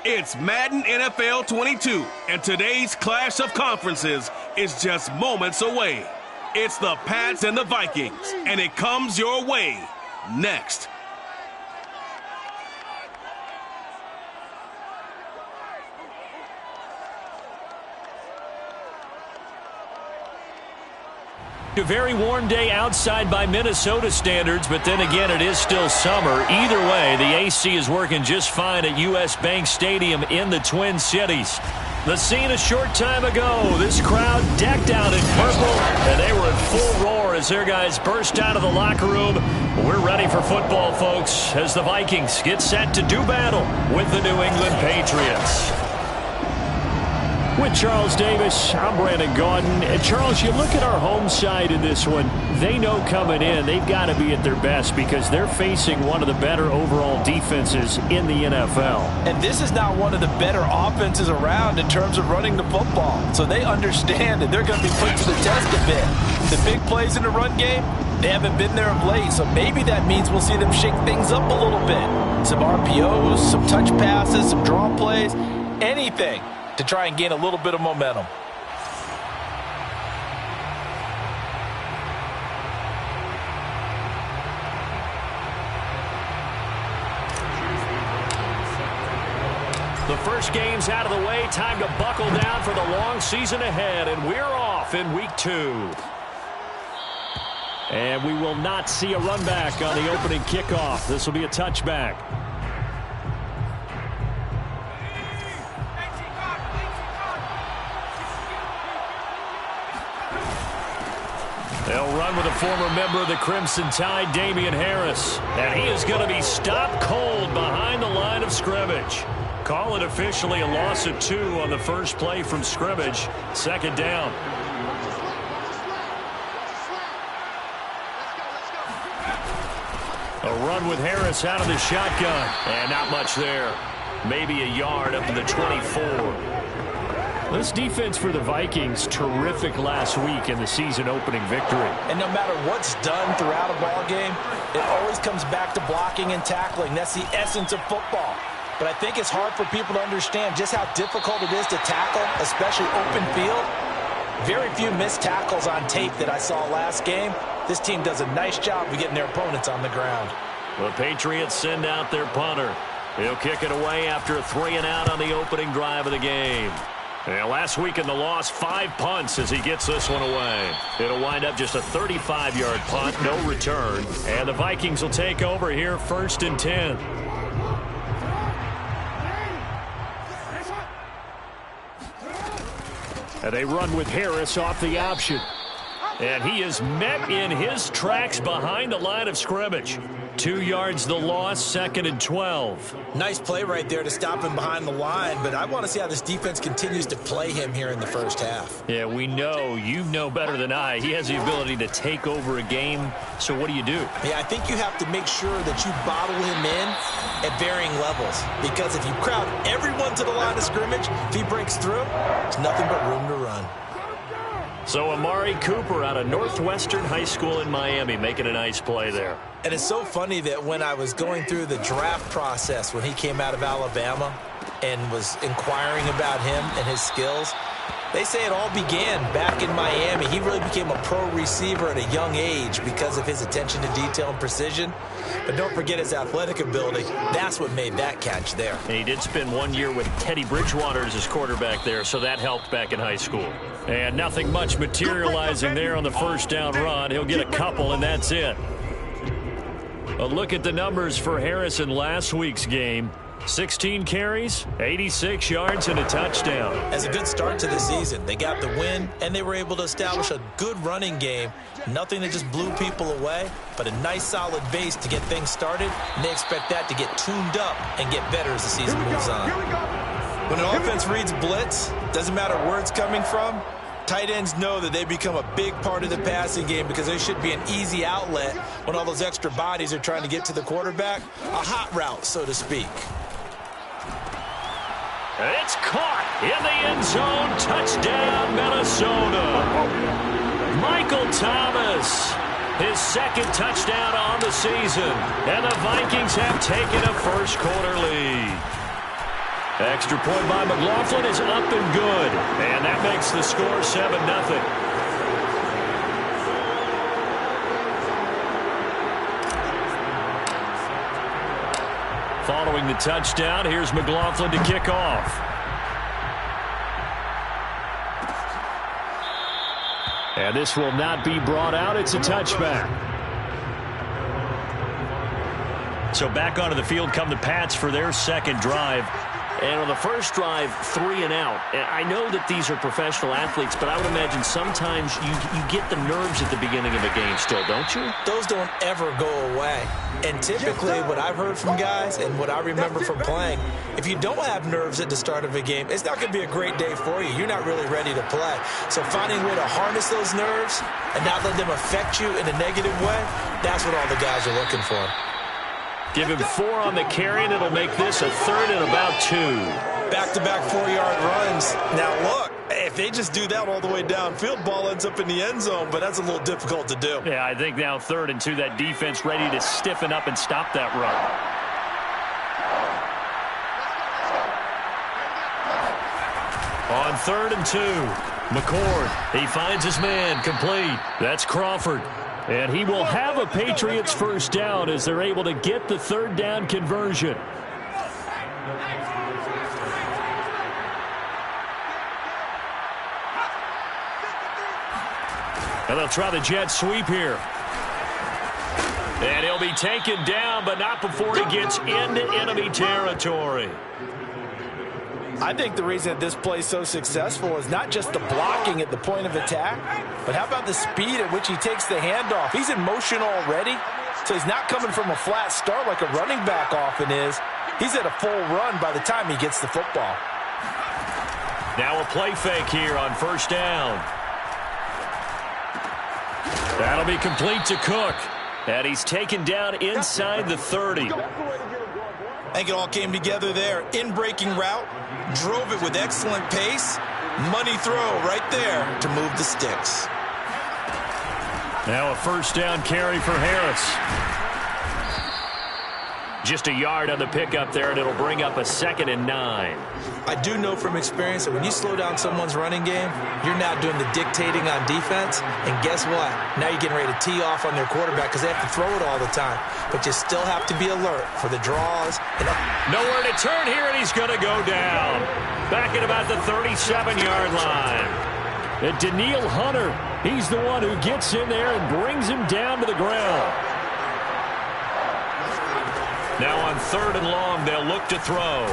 It's Madden NFL 22, and today's clash of conferences is just moments away. It's the Pats and the Vikings, and it comes your way next. A very warm day outside by Minnesota standards, but then again, it is still summer. Either way, the AC is working just fine at U.S. Bank Stadium in the Twin Cities. The scene a short time ago, this crowd decked out in purple, and they were in full roar as their guys burst out of the locker room. We're ready for football, folks, as the Vikings get set to do battle with the New England Patriots. With Charles Davis, I'm Brandon Gaudin. And Charles, you look at our home side in this one. They know coming in they've got to be at their best because they're facing one of the better overall defenses in the NFL. And this is not one of the better offenses around in terms of running the football. So they understand that they're going to be put to the test a bit. The big plays in the run game, they haven't been there of late. So maybe that means we'll see them shake things up a little bit. Some RPOs, some touch passes, some draw plays, anything to try and gain a little bit of momentum. The first game's out of the way. Time to buckle down for the long season ahead, and we're off in week 2. And we will not see a run back on the opening kickoff. This will be a touchback. They'll run with a former member of the Crimson Tide, Damian Harris. And he is going to be stopped cold behind the line of scrimmage. Call it officially a loss of 2 on the first play from scrimmage. Second down. A run with Harris out of the shotgun. And not much there. Maybe a yard up to the 24. This defense for the Vikings, terrific last week in the season-opening victory. And no matter what's done throughout a ball game, it always comes back to blocking and tackling. That's the essence of football. But I think it's hard for people to understand just how difficult it is to tackle, especially open field. Very few missed tackles on tape that I saw last game. This team does a nice job of getting their opponents on the ground. The Patriots send out their punter. He'll kick it away after a 3-and-out on the opening drive of the game. And last week in the loss, 5 punts as he gets this one away. It'll wind up just a 35-yard punt, no return. And the Vikings will take over here, 1st and 10. And they run with Harris off the option. And he is met in his tracks behind the line of scrimmage. 2 yards the loss, 2nd and 12. Nice play right there to stop him behind the line, but I want to see how this defense continues to play him here in the first half. Yeah, we know, you know better than I, he has the ability to take over a game, so what do you do? Yeah, I think you have to make sure that you bottle him in at varying levels, because if you crowd everyone to the line of scrimmage, if he breaks through, there's nothing but room to run. So Amari Cooper out of Northwestern High School in Miami making a nice play there. And it's so funny that when I was going through the draft process when he came out of Alabama and was inquiring about him and his skills, they say it all began back in Miami. He really became a pro receiver at a young age because of his attention to detail and precision. But don't forget his athletic ability. That's what made that catch there. And he did spend 1 year with Teddy Bridgewater as his quarterback there, so that helped back in high school. And nothing much materializing there on the first down run. He'll get a couple, and that's it. A look at the numbers for Harris in last week's game. 16 carries, 86 yards, and a touchdown. As a good start to the season, they got the win, and they were able to establish a good running game. Nothing that just blew people away, but a nice solid base to get things started, and they expect that to get tuned up and get better as the season moves on. When an offense reads blitz, doesn't matter where it's coming from, tight ends know that they become a big part of the passing game because they should be an easy outlet when all those extra bodies are trying to get to the quarterback. A hot route, so to speak. It's caught in the end zone. Touchdown, Minnesota. Michael Thomas, his 2nd touchdown on the season. And the Vikings have taken a first quarter lead. Extra point by McLaughlin is up and good. And that makes the score 7-0. Following the touchdown, here's McLaughlin to kick off. And this will not be brought out. It's a touchback. So back onto the field come the Pats for their second drive. And on the first drive, 3 and out. And I know that these are professional athletes, but I would imagine sometimes you get the nerves at the beginning of a game still, don't you? Those don't ever go away. And typically what I've heard from guys and what I remember from playing, if you don't have nerves at the start of a game, it's not going to be a great day for you. You're not really ready to play. So finding a way to harness those nerves and not let them affect you in a negative way, that's what all the guys are looking for. Give him 4 on the carry, and it'll make this a 3rd and about 2. Back-to-back 4-yard runs. Now, look, if they just do that all the way downfield, ball ends up in the end zone, but that's a little difficult to do. Yeah, I think now 3rd and 2, that defense ready to stiffen up and stop that run. On 3rd and 2, McCord, he finds his man, complete. That's Crawford. And he will have a Patriots first down as they're able to get the 3rd down conversion. And they'll try the jet sweep here. And he'll be taken down, but not before he gets into enemy territory. I think the reason that this play is so successful is not just the blocking at the point of attack, but how about the speed at which he takes the handoff? He's in motion already, so he's not coming from a flat start like a running back often is. He's at a full run by the time he gets the football. Now a play fake here on first down. That'll be complete to Cook. And he's taken down inside the 30. I think it all came together there. In-breaking route, drove it with excellent pace. Money throw right there to move the sticks. Now a first down carry for Harris. Just a yard on the pickup there, and it'll bring up a 2nd and 9. I do know from experience that when you slow down someone's running game, you're now doing the dictating on defense. And guess what? Now you're getting ready to tee off on their quarterback because they have to throw it all the time. But you still have to be alert for the draws. Nowhere to turn here, and he's going to go down. Back at about the 37-yard line. And Daniil Hunter, he's the one who gets in there and brings him down to the ground. Now on 3rd and long, they'll look to throw.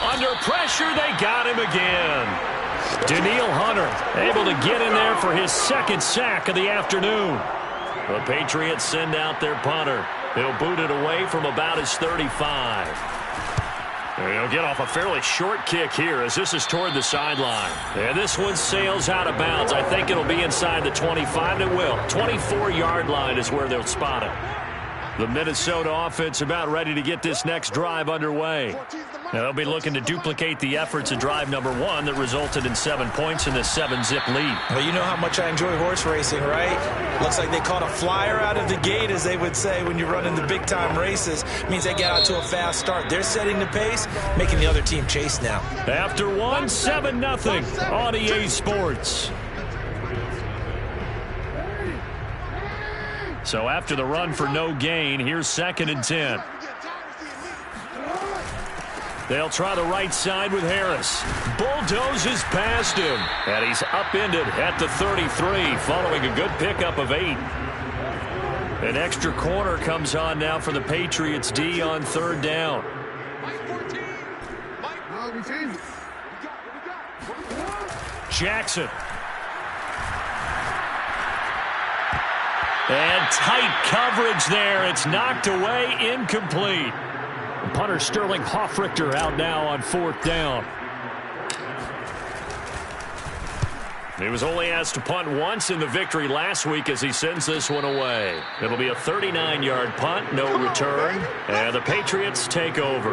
Under pressure, they got him again. Daniil Hunter able to get in there for his 2nd sack of the afternoon. The Patriots send out their punter. He'll boot it away from about his 35. He'll get off a fairly short kick here as this is toward the sideline. And this one sails out of bounds. I think it'll be inside the 25. It will. 24-yard line is where they'll spot it. The Minnesota offense about ready to get this next drive underway. Now they'll be looking to duplicate the efforts of drive number 1 that resulted in 7 points in the 7-zip lead. Well, you know how much I enjoy horse racing, right? Looks like they caught a flyer out of the gate, as they would say when you're running the big-time races. It means they get out to a fast start. They're setting the pace, making the other team chase now. After 1, 7-0 on EA Sports. So after the run for no gain, here's 2nd and 10. They'll try the right side with Harris. Bulldozes past him. And he's upended at the 33 following a good pickup of 8. An extra corner comes on now for the Patriots D on 3rd down. Jackson. And tight coverage there. It's knocked away, incomplete. Punter Sterling Hoffrichter out now on 4th down. He was only asked to punt once in the victory last week as he sends this one away. It'll be a 39-yard punt, no return, and the Patriots take over.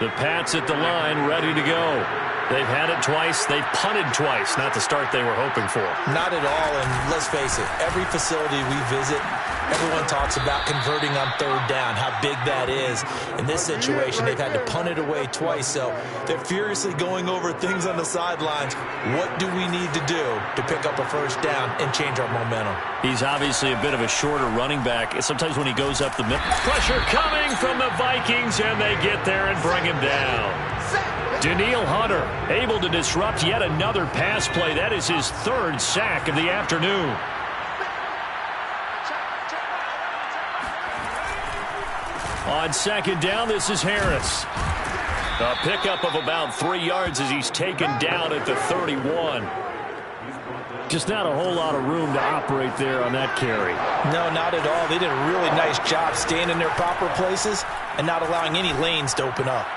The Pats at the line ready to go. They've had it twice. They've punted twice. Not the start they were hoping for. Not at all, and let's face it, every facility we visit, everyone talks about converting on third down, how big that is. In this situation, they've had to punt it away twice, so they're furiously going over things on the sidelines. What do we need to do to pick up a first down and change our momentum? He's obviously a bit of a shorter running back. Sometimes when he goes up the middle. Pressure coming from the Vikings, and they get there and bring him down. Danielle Hunter able to disrupt yet another pass play. That is his third sack of the afternoon. On second down, this is Harris. A pickup of about 3 yards as he's taken down at the 31. Just not a whole lot of room to operate there on that carry. No, not at all. They did a really nice job staying in their proper places and not allowing any lanes to open up.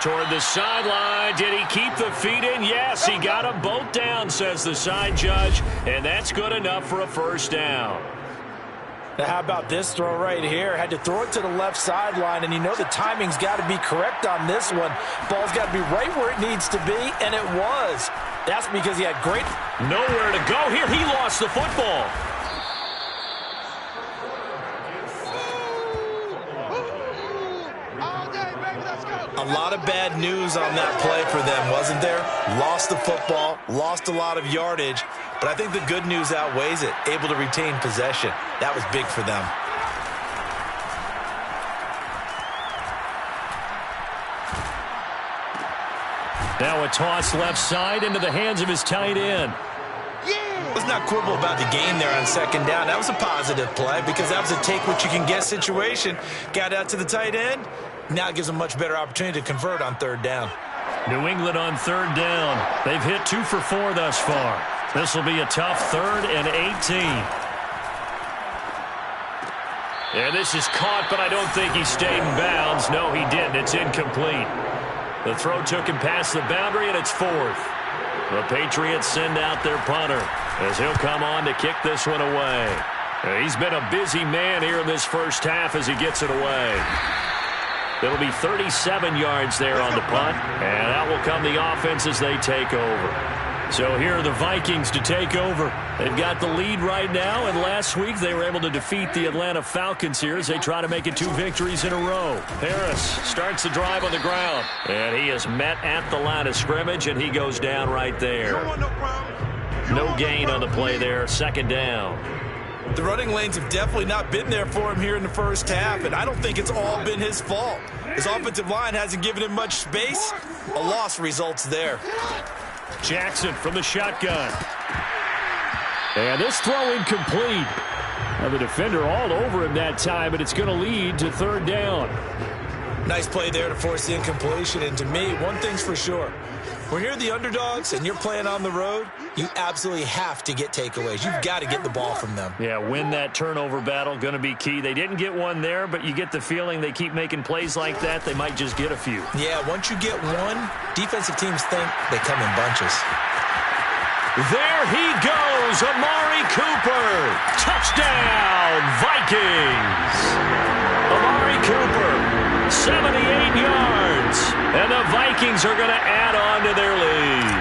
Toward the sideline. Did he keep the feet in? Yes, he got them both down, says the side judge. And that's good enough for a first down. Now, how about this throw right here? Had to throw it to the left sideline, and you know the timing's got to be correct on this one. Ball's got to be right where it needs to be, and it was. That's because he had great... Nowhere to go here. He lost the football. A lot of bad news on that play for them, wasn't there? Lost the football, lost a lot of yardage, but I think the good news outweighs it. Able to retain possession. That was big for them. Now a toss left side into the hands of his tight end. Let's not quibble about the game there on second down. That was a positive play because that was a take-what-you-can-get situation. Got out to the tight end. Now it gives them a much better opportunity to convert on third down. New England on third down. They've hit 2 for 4 thus far. This will be a tough 3rd and 18. And this is caught, but I don't think he stayed in bounds. No, he didn't. It's incomplete. The throw took him past the boundary, and it's 4th. The Patriots send out their punter as he'll come on to kick this one away. He's been a busy man here in this first half as he gets it away. It'll be 37 yards there on the punt, and out will come the offense as they take over. So here are the Vikings to take over. They've got the lead right now, and last week they were able to defeat the Atlanta Falcons here as they try to make it 2 victories in a row. Harris starts the drive on the ground, and he is met at the line of scrimmage, and he goes down right there. No gain on the play there, second down. The running lanes have definitely not been there for him here in the first half, and I don't think it's all been his fault. His offensive line hasn't given him much space. A loss results there. Jackson from the shotgun. And this throw incomplete. Now the defender all over him that time, but it's going to lead to third down. Nice play there to force the incompletion, and to me, one thing's for sure. When you're the underdogs and you're playing on the road, you absolutely have to get takeaways. You've got to get the ball from them. Yeah, win that turnover battle, going to be key. They didn't get one there, but you get the feeling they keep making plays like that, they might just get a few. Yeah, once you get one, defensive teams think they come in bunches. There he goes, Amari Cooper. Touchdown, Vikings. Amari Cooper, 78 yards. And the Vikings are going to add on to their lead.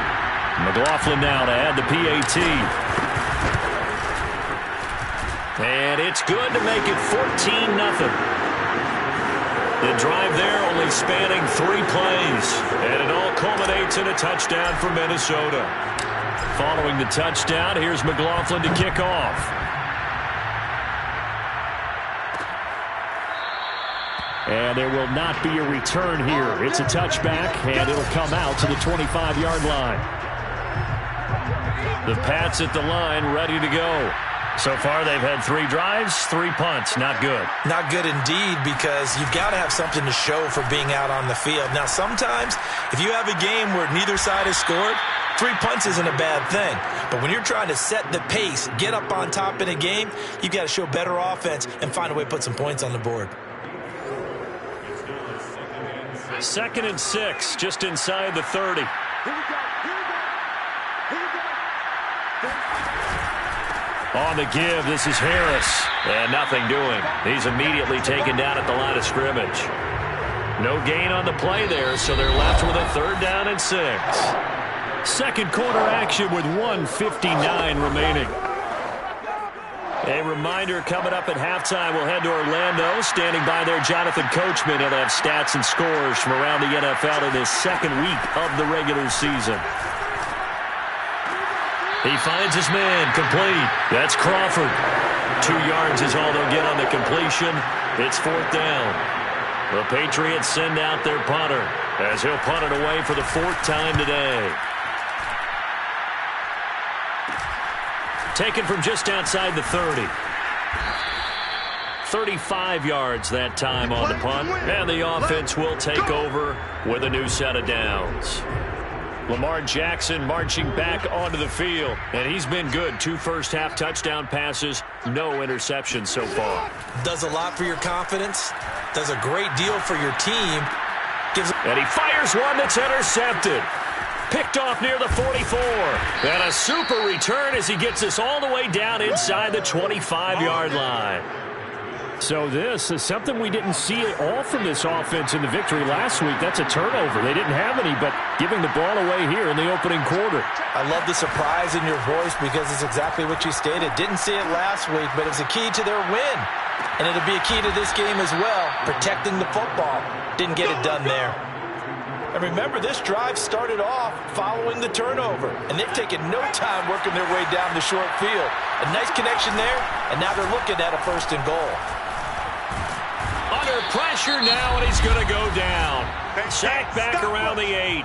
McLaughlin now to add the PAT. And it's good to make it 14-0. The drive there only spanning 3 plays. And it all culminates in a touchdown for Minnesota. Following the touchdown, here's McLaughlin to kick off. And there will not be a return here. It's a touchback, and it'll come out to the 25-yard line. The Pats at the line, ready to go. So far, they've had 3 drives, 3 punts. Not good. Not good indeed, because you've got to have something to show for being out on the field. Now, sometimes, if you have a game where neither side has scored, 3 punts isn't a bad thing. But when you're trying to set the pace, get up on top in a game, you've got to show better offense and find a way to put some points on the board. 2nd and 6, just inside the 30. On the give, this is Harris. And nothing doing. He's immediately taken down at the line of scrimmage. No gain on the play there, so they're left with a 3rd down and 6. Second quarter action with 1:59 remaining. A reminder coming up at halftime, we'll head to Orlando. Standing by there, Jonathan Coachman. He'll have stats and scores from around the NFL in this second week of the regular season. He finds his man, complete. That's Crawford. 2 yards is all they'll get on the completion. It's 4th down. The Patriots send out their punter as he'll punt it away for the 4th time today. Taken from just outside the 30. 35 yards that time on the punt. And the offense will take over with a new set of downs. Lamar Jackson marching back onto the field. And he's been good. 2 first-half touchdown passes. No interceptions so far. Does a lot for your confidence. Does a great deal for your team. And he fires one that's intercepted. Picked off near the 44. And a super return as he gets us all the way down inside the 25-yard line. So this is something we didn't see at all from this offense in the victory last week. That's a turnover. They didn't have any, but giving the ball away here in the opening quarter. I love the surprise in your voice because it's exactly what you stated. Didn't see it last week, but it was a key to their win. And it'll be a key to this game as well, protecting the football. Didn't get it done there. And remember, this drive started off following the turnover, and they've taken no time working their way down the short field. A nice connection there, and now they're looking at a 1st and goal. Under pressure now, and he's going to go down. Sacked back around the 8.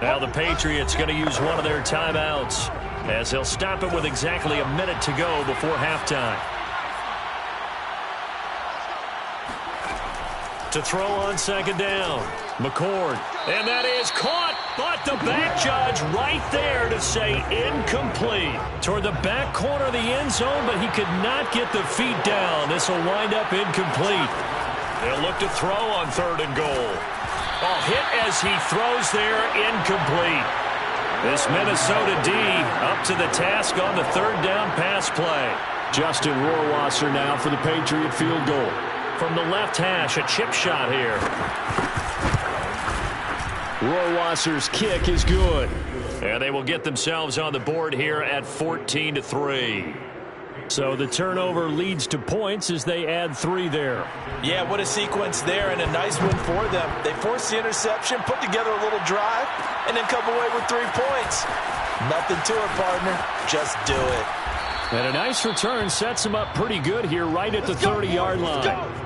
Now the Patriots going to use one of their timeouts as they'll stop it with exactly a minute to go before halftime. To throw on 2nd down. McCord. And that is caught, but the back judge right there to say incomplete. Toward the back corner of the end zone, but he could not get the feet down. This will wind up incomplete. They'll look to throw on 3rd and goal. Oh, hit as he throws there, incomplete. This Minnesota D up to the task on the 3rd down pass play. Justin Rohrwasser now for the Patriot field goal. From the left hash, a chip shot here. Rohrwasser's kick is good. And they will get themselves on the board here at 14-3. So the turnover leads to points as they add 3 there. Yeah, what a sequence there, and a nice one for them. They forced the interception, put together a little drive, and then come away with 3 points. Nothing to it, partner. Just do it. And a nice return sets them up pretty good here right at the 30-yard line.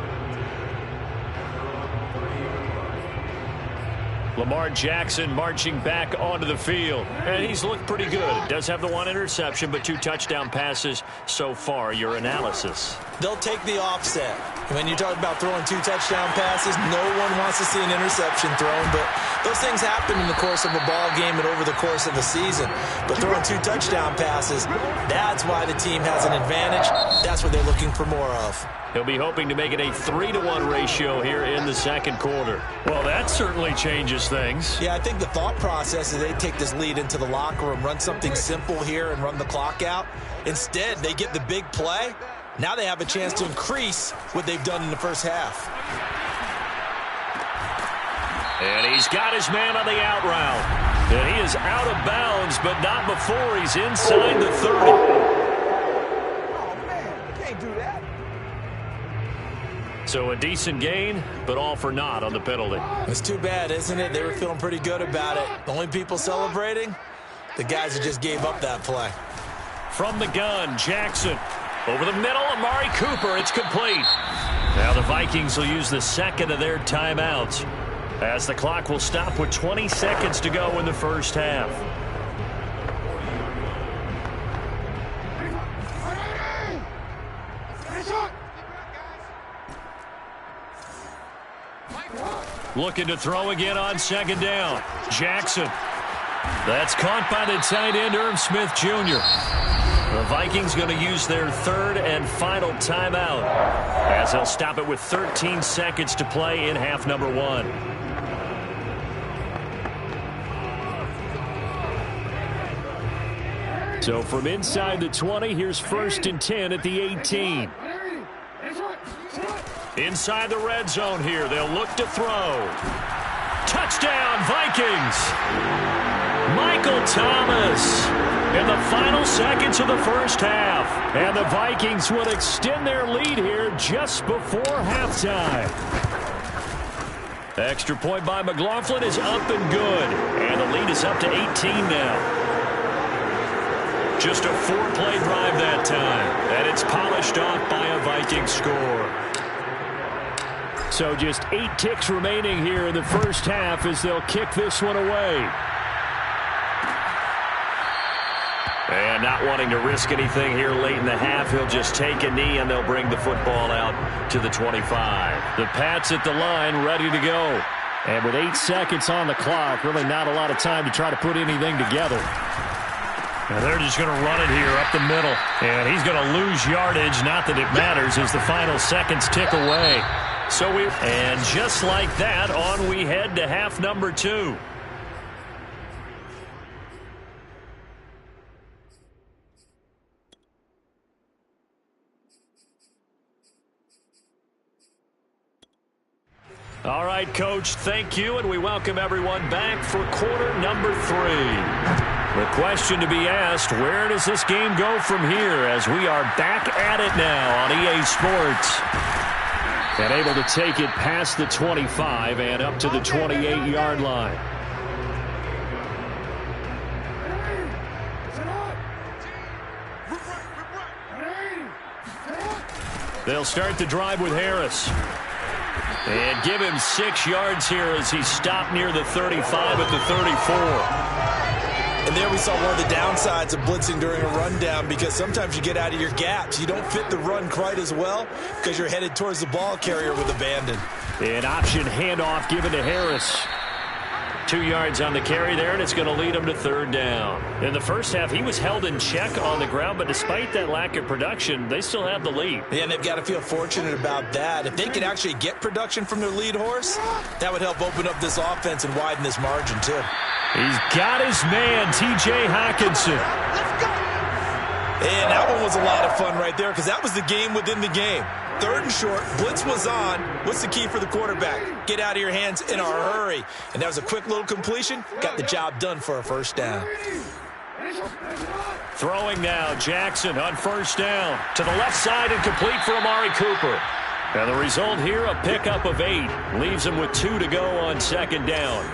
Lamar Jackson marching back onto the field. And he's looked pretty good. Does have the 1 interception, but 2 touchdown passes so far. Your analysis. They'll take the offset. When you talk about throwing 2 touchdown passes, no one wants to see an interception thrown, but those things happen in the course of a ball game and over the course of a season. But throwing 2 touchdown passes, that's why the team has an advantage. That's what they're looking for more of. He'll be hoping to make it a 3-to-1 ratio here in the second quarter. Well, that certainly changes things. Yeah, I think the thought process is they take this lead into the locker room, run something simple here and run the clock out. Instead, they get the big play. Now they have a chance to increase what they've done in the first half. And he's got his man on the out route. And he is out of bounds, but not before he's inside the 30. Oh, man, can't do that. So a decent gain, but all for naught on the penalty. It's too bad, isn't it? They were feeling pretty good about it. The only people celebrating, the guys who just gave up that play. From the gun, Jackson. Over the middle, Amari Cooper. It's complete. Now the Vikings will use the second of their timeouts, as the clock will stop with 20 seconds to go in the first half. Looking to throw again on 2nd down. Jackson. That's caught by the tight end, Irv Smith Jr. The Vikings going to use their 3rd and final timeout, as they'll stop it with 13 seconds to play in half number 1. So from inside the 20, here's 1st and 10 at the 18. Inside the red zone here. They'll look to throw. Touchdown, Vikings. Michael Thomas in the final seconds of the first half. And the Vikings will extend their lead here just before halftime. Extra point by McLaughlin is up and good. And the lead is up to 18 now. Just a 4-play drive that time. And it's polished off by a Viking score. So just 8 ticks remaining here in the first half as they'll kick this one away. And not wanting to risk anything here late in the half, he'll just take a knee and they'll bring the football out to the 25. The Pats at the line ready to go. And with 8 seconds on the clock, really not a lot of time to try to put anything together. And they're just going to run it here up the middle. And he's going to lose yardage. Not that it matters as the final seconds tick away. And just like that, on we head to half number 2. All right, Coach, thank you, and we welcome everyone back for quarter number 3. The question to be asked, where does this game go from here as we are back at it now on EA Sports? And able to take it past the 25 and up to the 28-yard line. They'll start the drive with Harris. And give him 6 yards here as he stopped near the 35 at the 34. And there we saw one of the downsides of blitzing during a rundown, because sometimes you get out of your gaps. You don't fit the run quite as well because you're headed towards the ball carrier with abandon. An option handoff given to Harris. 2 yards on the carry there, and it's going to lead him to 3rd down. In the first half, he was held in check on the ground, but despite that lack of production, they still have the lead. Yeah, and they've got to feel fortunate about that. If they could actually get production from their lead horse, that would help open up this offense and widen this margin, too. He's got his man, T.J. Hockenson. And that one was a lot of fun right there, because that was the game within the game. 3rd and short, blitz was on. What's the key for the quarterback? Get out of your hands in a hurry. And that was a quick little completion. Got the job done for a 1st down. Throwing now, Jackson on 1st down. To the left side and complete for Amari Cooper. And the result here, a pickup of 8. Leaves him with 2 to go on 2nd down.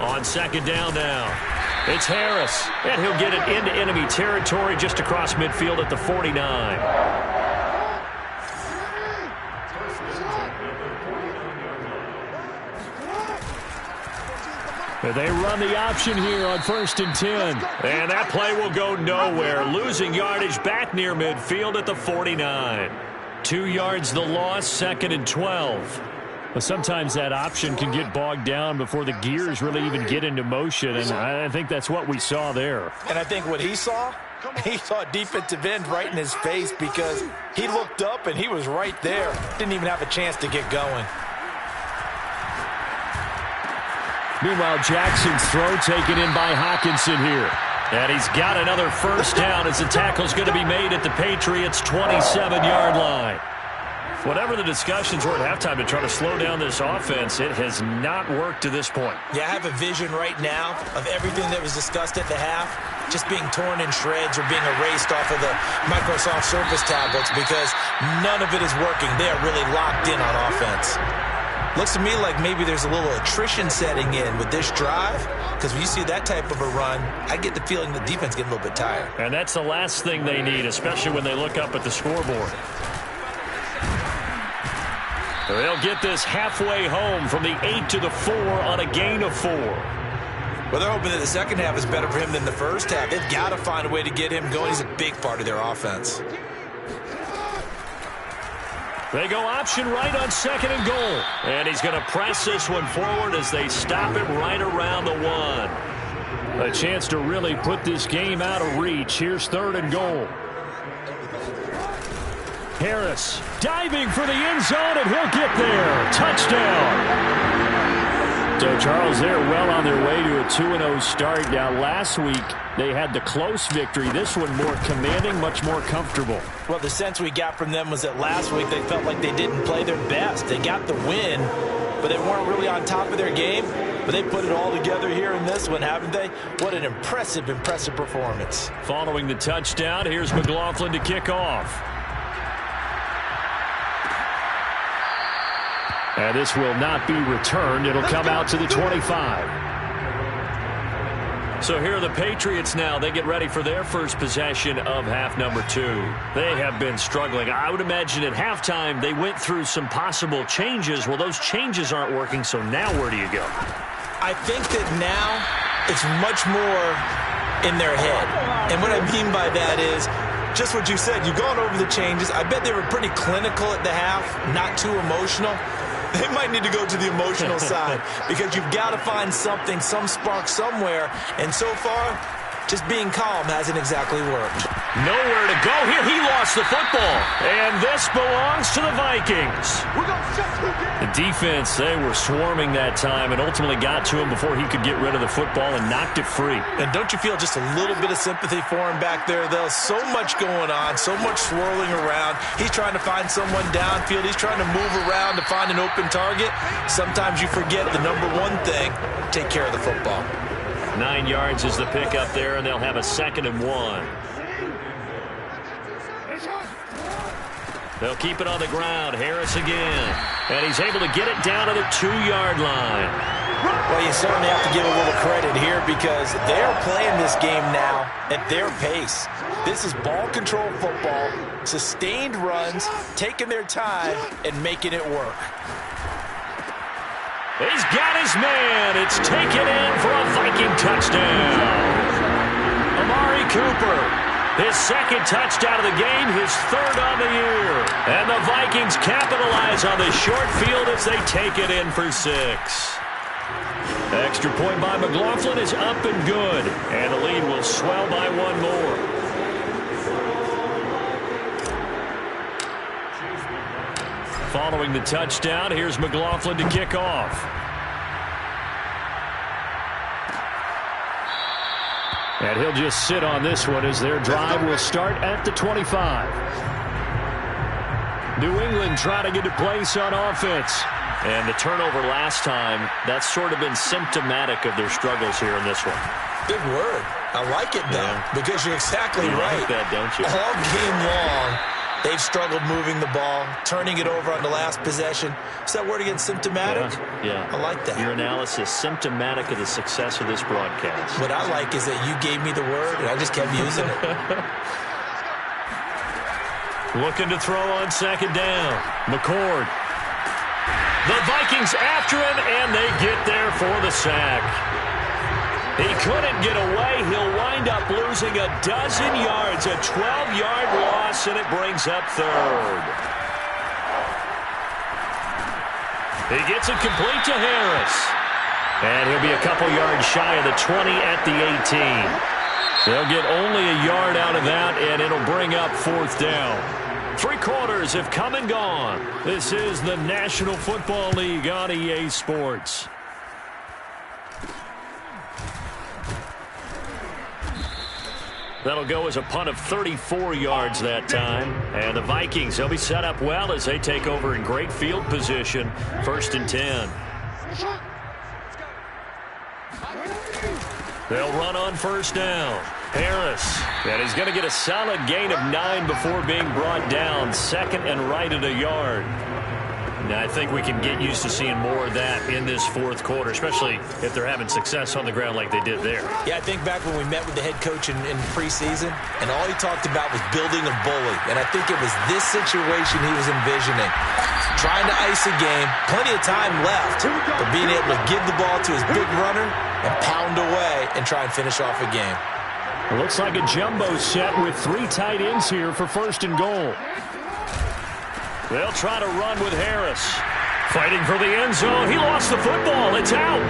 On 2nd down now. It's Harris, and he'll get it into enemy territory just across midfield at the 49. They run the option here on 1st and 10. And that play will go nowhere. Losing yardage back near midfield at the 49. 2 yards the loss, 2nd and 12. But sometimes that option can get bogged down before the gears really even get into motion, and I think that's what we saw there. And I think what he saw a defensive end right in his face, because he looked up and he was right there. Didn't even have a chance to get going. Meanwhile, Jackson's throw taken in by Hockenson here. And he's got another 1st down as the tackle's going to be made at the Patriots' 27-yard line. Whatever the discussions were at halftime to try to slow down this offense, it has not worked to this point. Yeah, I have a vision right now of everything that was discussed at the half just being torn in shreds or being erased off of the Microsoft Surface tablets, because none of it is working. They are really locked in on offense. Looks to me like maybe there's a little attrition setting in with this drive, because when you see that type of a run, I get the feeling the defense getting a little bit tired. And that's the last thing they need, especially when they look up at the scoreboard. They'll get this halfway home from the 8 to the 4 on a gain of 4. Well, they're hoping that the second half is better for him than the first half. They've got to find a way to get him going. He's a big part of their offense. They go option right on 2nd and goal. And he's going to press this one forward as they stop it right around the 1. A chance to really put this game out of reach. Here's 3rd and goal. Harris diving for the end zone, and he'll get there. Touchdown. So, Charles, they're well on their way to a 2-0 start. Now, last week, they had the close victory. This one more commanding, much more comfortable. Well, the sense we got from them was that last week they felt like they didn't play their best. They got the win, but they weren't really on top of their game. But they put it all together here in this one, haven't they? What an impressive, impressive performance. Following the touchdown, here's McLaughlin to kick off. And this will not be returned. It'll come out to the 25. So here are the Patriots now. They get ready for their first possession of half number 2. They have been struggling. I would imagine at halftime they went through some possible changes. Well, those changes aren't working, so now where do you go? I think that now it's much more in their head. And what I mean by that is just what you said. You've gone over the changes. I bet they were pretty clinical at the half, not too emotional. They might need to go to the emotional side because you've got to find something, some spark somewhere. And so far, just being calm hasn't exactly worked. Nowhere to go here. He lost the football. And this belongs to the Vikings. The defense, they were swarming that time and ultimately got to him before he could get rid of the football and knocked it free. And don't you feel just a little bit of sympathy for him back there, though? So much going on, so much swirling around. He's trying to find someone downfield. He's trying to move around to find an open target. Sometimes you forget the number one thing, take care of the football. 9 yards is the pickup there, and they'll have a 2nd and 1. They'll keep it on the ground. Harris again. And he's able to get it down to the 2-yard line. Well, you certainly have to give a little credit here because they're playing this game now at their pace. This is ball control football, sustained runs, taking their time, and making it work. He's got his man. It's taken in for a Viking touchdown. Amari Cooper, his 2nd touchdown of the game, his 3rd on the year. And the Vikings capitalize on the short field as they take it in for 6. Extra point by McLaughlin is up and good. And the lead will swell by 1 more. Following the touchdown, here's McLaughlin to kick off. And he'll just sit on this one as their drive will start at the 25. New England trying to get a place on offense. And the turnover last time, that's sort of been symptomatic of their struggles here in this one. Big word. I like it, though, because you're exactly right. Like that, don't you? All game long, they've struggled moving the ball, turning it over on the last possession. Is that word again, symptomatic? Yeah. I like that. Your analysis, symptomatic of the success of this broadcast. What I like is that you gave me the word, and I just kept using it. Looking to throw on 2nd down. McCord. The Vikings after him, and they get there for the sack. He couldn't get away. He'll wind up losing a dozen yards, a 12-yard loss, and it brings up 3rd. He gets it complete to Harris. And he'll be a couple yards shy of the 20 at the 18. They'll get only a yard out of that, and it'll bring up 4th down. 3 quarters have come and gone. This is the National Football League on EA Sports. That'll go as a punt of 34 yards that time. And the Vikings, they'll be set up well as they take over in great field position. 1st and 10. They'll run on 1st down. Harris, and he's going to get a solid gain of 9 before being brought down. 2nd and right at a yard. Now, I think we can get used to seeing more of that in this 4th quarter, especially if they're having success on the ground like they did there. Yeah, I think back when we met with the head coach in preseason, and all he talked about was building a bully. And I think it was this situation he was envisioning. Trying to ice a game, plenty of time left, but being able to give the ball to his big runner and pound away and try and finish off a game. It looks like a jumbo set with 3 tight ends here for 1st and goal. They'll try to run with Harris. Fighting for the end zone. He lost the football. It's out.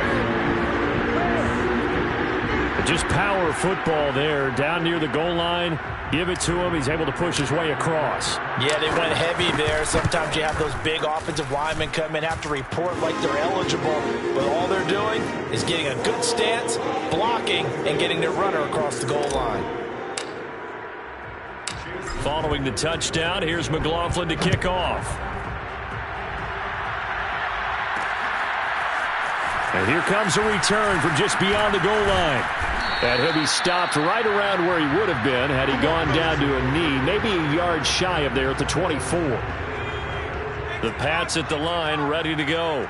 Just power football there, down near the goal line. Give it to him. He's able to push his way across. Yeah, they went heavy there. Sometimes you have those big offensive linemen come in, have to report like they're eligible. But all they're doing is getting a good stance, blocking, and getting their runner across the goal line. Following the touchdown, here's McLaughlin to kick off. And here comes a return from just beyond the goal line. And he'll be stopped right around where he would have been had he gone down to a knee, maybe a yard shy of there at the 24. The Pats at the line, ready to go.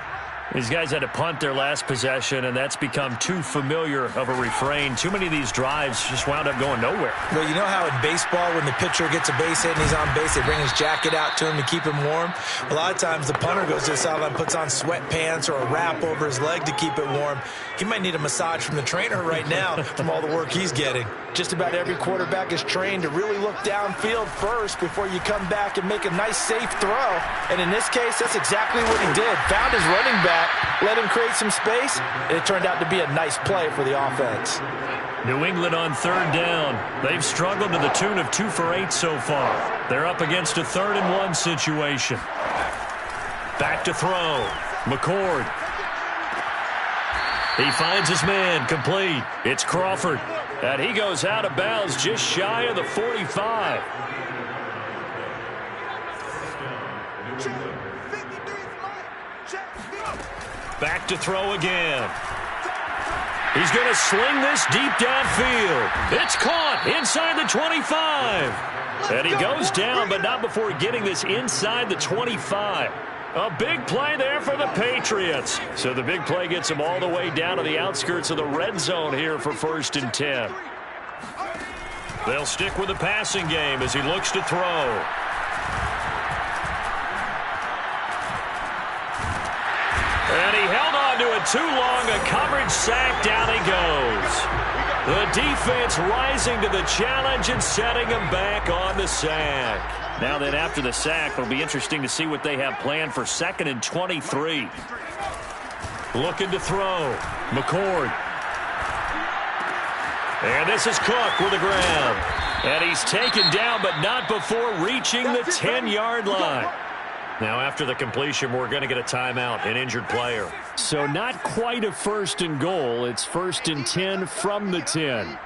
These guys had to punt their last possession, and that's become too familiar of a refrain. Too many of these drives just wound up going nowhere. Well, you know how in baseball when the pitcher gets a base hit and he's on base, they bring his jacket out to him to keep him warm? A lot of times the punter goes to the sideline, puts on sweatpants or a wrap over his leg to keep it warm. He might need a massage from the trainer right now from all the work he's getting. Just about every quarterback is trained to really look downfield first before you come back and make a nice, safe throw. And in this case, that's exactly what he did. Found his running back, let him create some space, and it turned out to be a nice play for the offense. New England on third down. They've struggled to the tune of 2 for 8 so far. They're up against a 3rd and 1 situation. Back to throw. McCord. He finds his man, complete. It's Crawford. And he goes out of bounds just shy of the 45. Back to throw again. He's going to sling this deep downfield. It's caught inside the 25. And he goes down, but not before getting this inside the 25. A big play there for the Patriots. So the big play gets him all the way down to the outskirts of the red zone here for 1st and 10. They'll stick with the passing game as he looks to throw. And he held on to it too long. A coverage sack. Down he goes. The defense rising to the challenge and setting him back on the sack. Now then, after the sack, it'll be interesting to see what they have planned for 2nd and 23. Looking to throw. McCord. And this is Cook with the ground. And he's taken down, but not before reaching the 10-yard line. Now, after the completion, we're going to get a timeout, an injured player. So not quite a 1st and goal. It's 1st and 10 from the 10.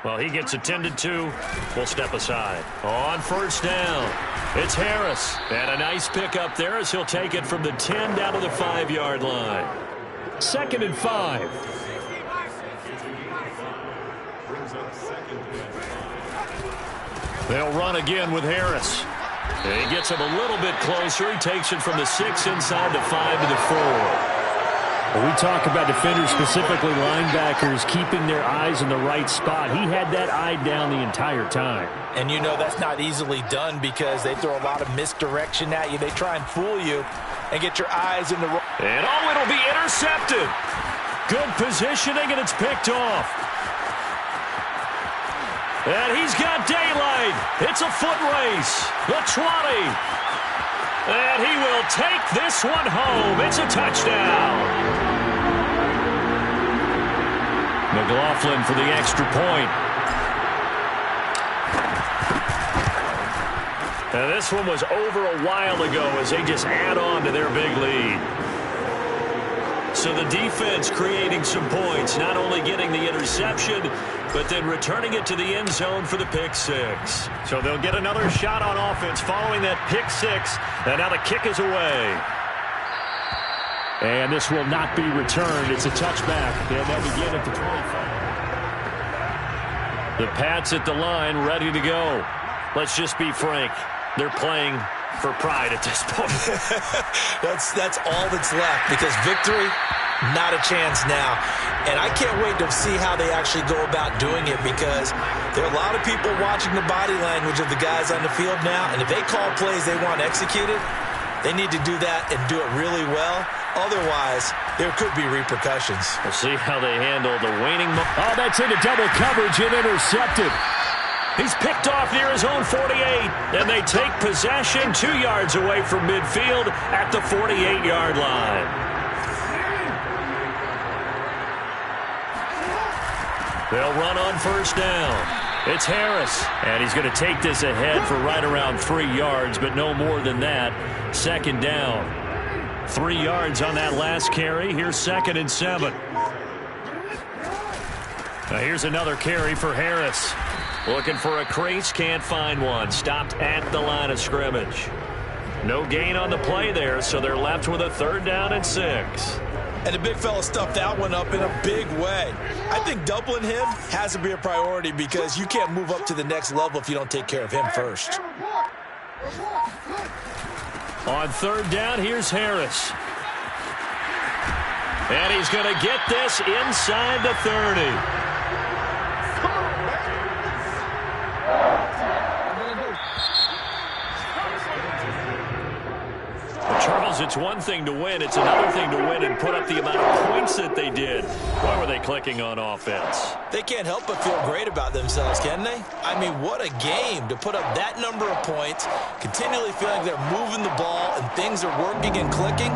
Well, he gets attended to. We'll step aside. On 1st down, it's Harris. And a nice pickup there as he'll take it from the 10 down to the 5-yard line. 2nd and 5. They'll run again with Harris. And he gets him a little bit closer. He takes it from the 6 inside the 5 to the 4. When we talk about defenders, specifically linebackers, keeping their eyes in the right spot, he had that eye down the entire time. And you know that's not easily done because they throw a lot of misdirection at you. They try and fool you and get your eyes in the wrong. And oh, it'll be intercepted. Good positioning, and it's picked off. And he's got daylight. It's a foot race. The 20. And he will take this one home. It's a touchdown. McLaughlin for the extra point. Now this one was over a while ago as they just add on to their big lead. So the defense creating some points, not only getting the interception, but then returning it to the end zone for the pick 6. So they'll get another shot on offense following that pick 6. And now the kick is away. And this will not be returned. It's a touchback. And they'll begin at the 25. The Pats at the line, ready to go. Let's just be frank. They're playing for pride at this point. That's all that's left because victory, not a chance now. And I can't wait to see how they actually go about doing it because there are a lot of people watching the body language of the guys on the field now. And if they call plays they want executed, they need to do that and do it really well. Otherwise, there could be repercussions. We'll see how they handle the waning. Oh, that's into double coverage and intercepted. He's picked off near his own 48, and they take possession 2 yards away from midfield at the 48-yard line. They'll run on first down. It's Harris, and he's going to take this ahead for right around 3 yards, but no more than that. Second down. 3 yards on that last carry. Here's 2nd and 7. Now here's another carry for Harris. Looking for a crease, can't find one. Stopped at the line of scrimmage. No gain on the play there, so they're left with a 3rd down and 6. And the big fella stuffed that one up in a big way. I think doubling him has to be a priority because you can't move up to the next level if you don't take care of him first. On 3rd down, here's Harris. And he's going to get this inside the 30. Charles, it's one thing to win. It's another thing to win and put up the amount of points that they did. Why were they clicking on offense? They can't help but feel great about themselves, can they? I mean, what a game to put up that number of points, continually feeling they're moving the ball and things are working and clicking.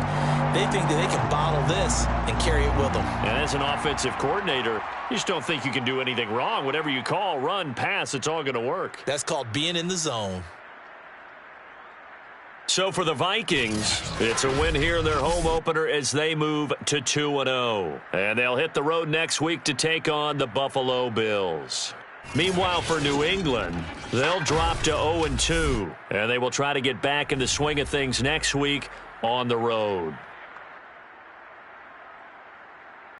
They think that they can bottle this and carry it with them. And as an offensive coordinator, you just don't think you can do anything wrong. Whatever you call, run, pass, it's all going to work. That's called being in the zone. So for the Vikings, it's a win here in their home opener as they move to 2-0. And they'll hit the road next week to take on the Buffalo Bills. Meanwhile, for New England, they'll drop to 0-2. And they will try to get back in the swing of things next week on the road.